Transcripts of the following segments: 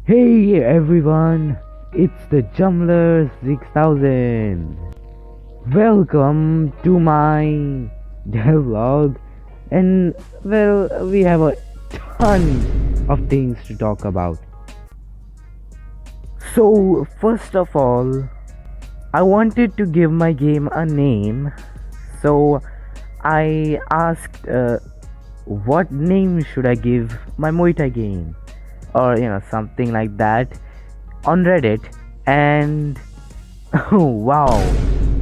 Hey everyone, it's the Jumbler 6000. Welcome to my Devlog, and well, we have a ton of things to talk about. So, first of all, I wanted to give my game a name, so I asked, what name should I give my Muay Thai game? Or something like that on Reddit, and oh wow,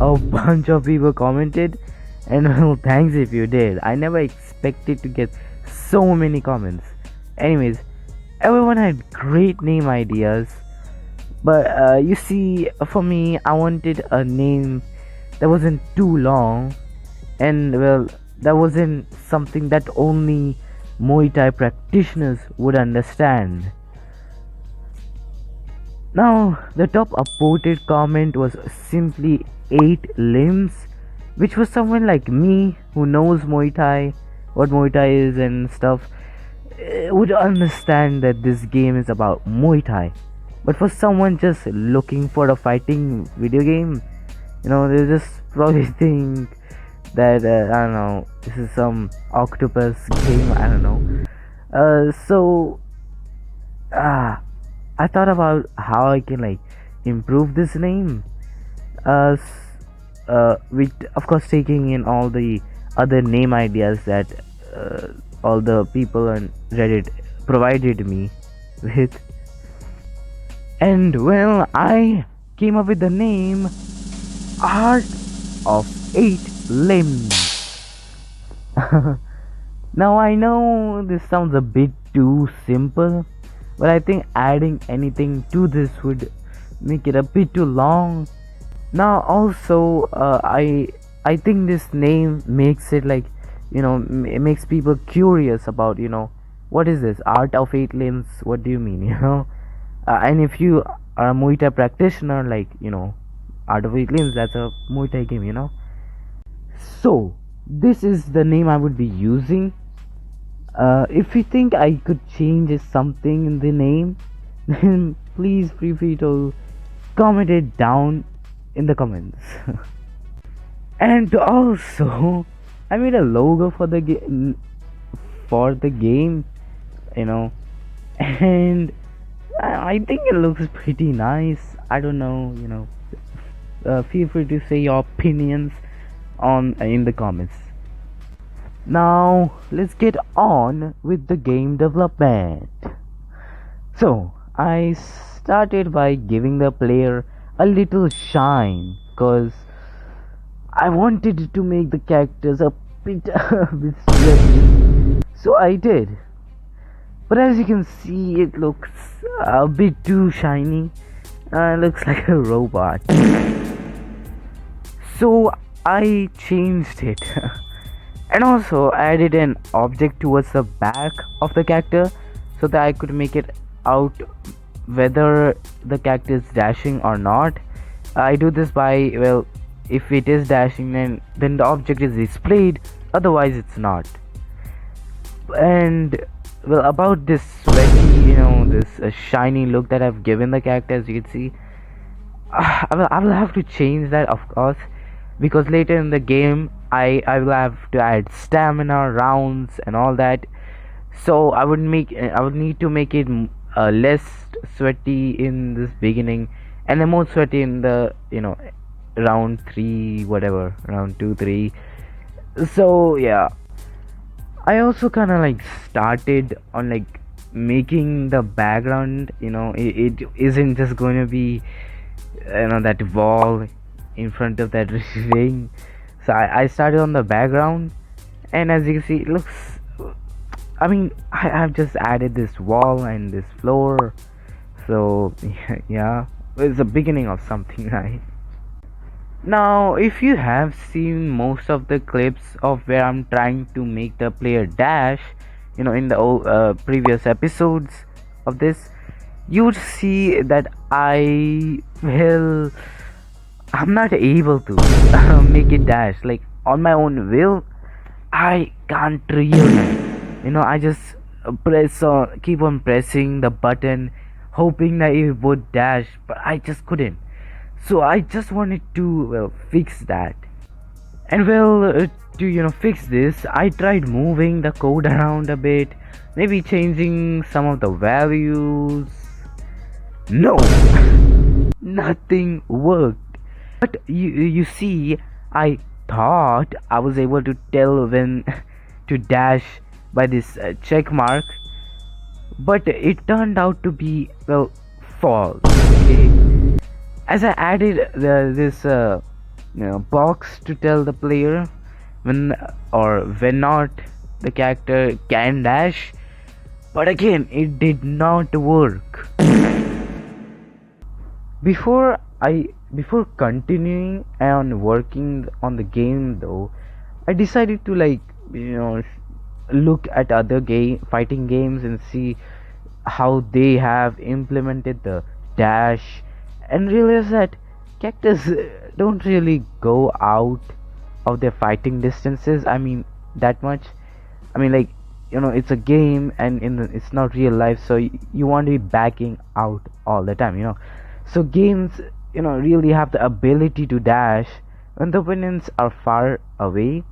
a bunch of people commented, and well, thanks if you did. I never expected to get so many comments. Anyways, everyone had great name ideas, but you see, for me, I wanted a name that wasn't too long, and well, that wasn't something that only Muay Thai practitioners would understand. Now, the top upvoted comment was simply 8 limbs, which was someone like me who knows Muay Thai, what Muay Thai is and stuff, would understand that this game is about Muay Thai. But for someone just looking for a fighting video game, they just probably think that, I don't know, this is some octopus game, I don't know. So, ah, I thought about how I can like improve this name, with of course taking in all the other name ideas that all the people on Reddit provided me with, and well, I came up with the name Art of Eight Limbs. Now I know this sounds a bit too simple, but I think adding anything to this would make it a bit too long. Now also, I think this name makes it like, it makes people curious about, what is this Art of Eight Limbs? What do you mean? And if you are a Muay Thai practitioner, like, Art of Eight Limbs, that's a Muay Thai game. So this is the name I would be using. If you think I could change something in the name, then please feel free to comment it down in the comments. And also, I made a logo for the game, you know, and I think it looks pretty nice. I don't know, feel free to say your opinions on in the comments. Now let's get on with the game development. So I started by giving the player a little shine, because I wanted to make the characters a bit, a bit stretchy. So I did. But as you can see, it looks a bit too shiny. It looks like a robot. So I changed it. And also added an object towards the back of the character so that I could make it out whether the character is dashing or not. I do this by, well, if it is dashing, then the object is displayed, otherwise it's not. And well, about this sweaty, this shiny look that I've given the character, as you can see, I will have to change that, of course, because later in the game I will have to add stamina rounds and all that. So I would need to make it less sweaty in this beginning, and then more sweaty in the round 3, whatever, round 2 3. So yeah, I also kind of like started on like making the background, it isn't just going to be that wall in front of that ring. So I started on the background, and as you can see, it looks, I mean, I've just added this wall and this floor. So yeah, it's the beginning of something, right? Now if you have seen most of the clips of where I'm trying to make the player dash, in the previous episodes of this, you would see that I'm not able to make it dash like on my own will. I can't really, I just keep on pressing the button, hoping that it would dash, but I just couldn't. So I just wanted to, well, fix that. And well, to fix this, I tried moving the code around a bit, maybe changing some of the values. No, nothing worked. But you see, I thought I was able to tell when to dash by this check mark, but it turned out to be, well, false. Okay, as I added this box to tell the player when or when not the character can dash, but again it did not work. Before continuing and working on the game though, I decided to, like, look at other fighting games and see how they have implemented the dash, and realize that characters don't really go out of their fighting distances. I mean, that much. I mean, like, it's a game, and it's not real life, so you want to be backing out all the time. So games, really have the ability to dash when the opponents are far away.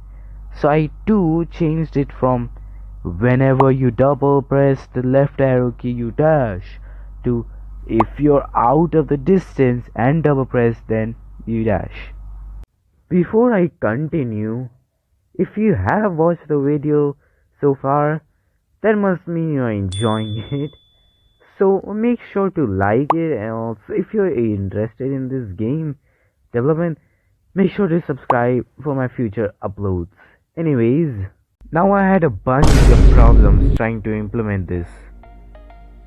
So I too changed it from whenever you double press the left arrow key you dash to if you're out of the distance and double press then you dash. Before I continue, if you have watched the video so far, that must mean you're enjoying it. So make sure to like it, and also if you're interested in this game development, make sure to subscribe for my future uploads. Anyways, now I had a bunch of problems trying to implement this,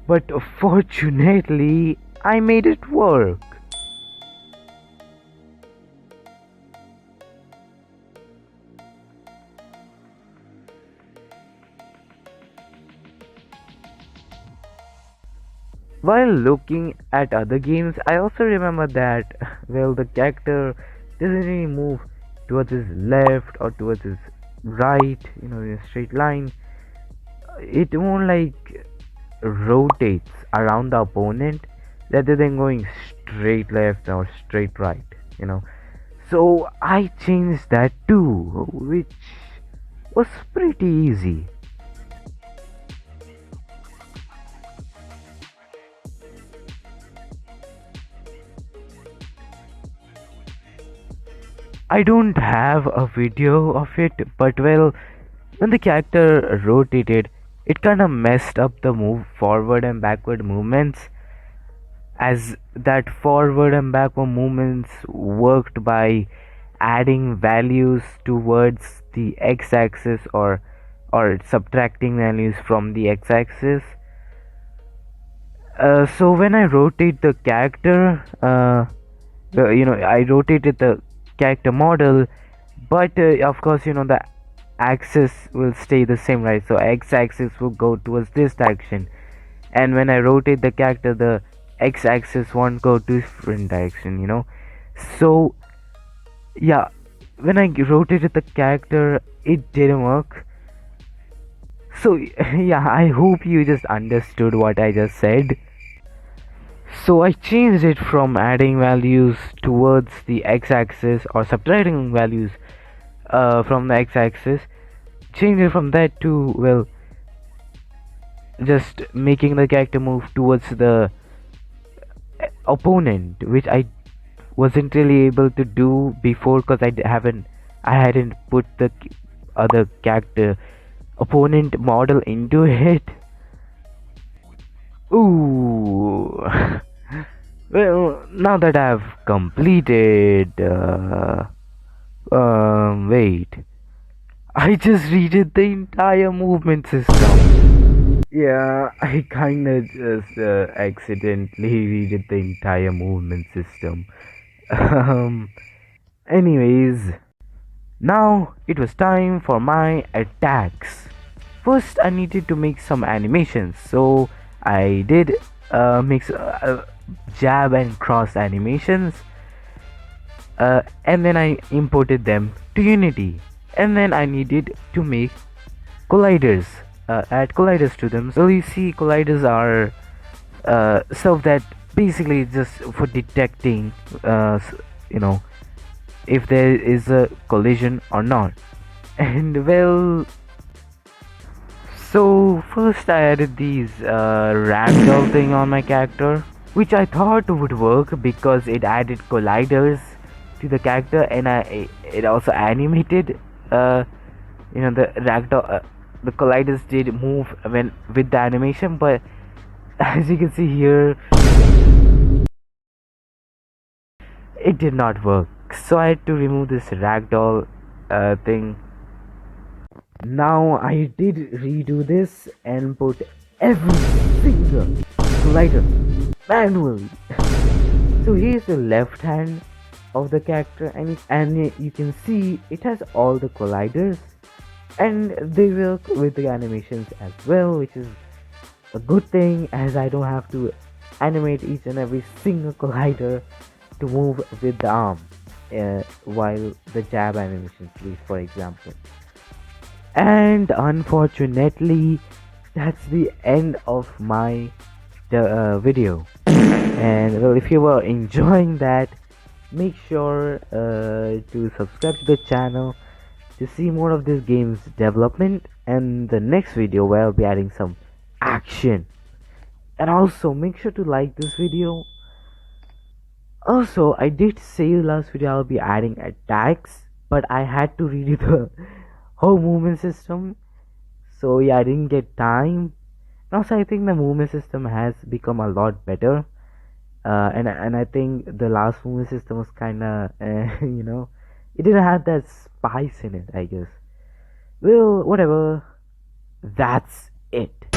but fortunately I made it work. While looking at other games, I also remember that, well, the character doesn't really move towards his left or towards his right, in a straight line. It more like rotates around the opponent rather than going straight left or straight right. So I changed that too, which was pretty easy. I don't have a video of it, but well, when the character rotated, it kinda messed up the move forward and backward movements, as that forward and backward movements worked by adding values towards the x-axis or subtracting values from the x-axis. So when I rotate the character, I rotated the character model, but of course, the axis will stay the same, right? So x-axis will go towards this direction, and when I rotate the character, the x-axis won't go to different direction. So yeah, when I rotated the character, it didn't work. So yeah, I hope you just understood what I just said. So I changed it from adding values towards the x-axis or subtracting values from the x-axis. Changed it from that to, well, just making the character move towards the opponent, which I wasn't really able to do before because I hadn't put the other character opponent model into it. Ooh. Well, now that I've completed, wait, I just redid the entire movement system. Yeah, I kinda just accidentally redid the entire movement system. Anyways, now it was time for my attacks. First, I needed to make some animations, so I did mix jab and cross animations, and then I imported them to Unity, and then I needed to make colliders, add colliders to them. So you see, colliders are So that basically it's just for detecting, you know, if there is a collision or not. And well, so first I added these ragdoll thing on my character, which I thought would work because it added colliders to the character, and it also animated, the ragdoll. The colliders did move when with the animation, but as you can see here, it did not work. So I had to remove this ragdoll thing. Now I did redo this and put every single collider manually. So here's the left hand of the character, and you can see it has all the colliders, and they work with the animations as well, which is a good thing as I don't have to animate each and every single collider to move with the arm, while the jab animation plays, for example. And unfortunately, that's the end of my video. And well, if you were enjoying that, make sure to subscribe to the channel to see more of this game's development, and the next video where I'll be adding some action. And also make sure to like this video. Also, I did say the last video I'll be adding attacks, but I had to redo the whole movement system, so yeah, I didn't get time. And also, I think the movement system has become a lot better, and I think the last movement system was kind of it didn't have that spice in it, I guess. Well, whatever. That's it.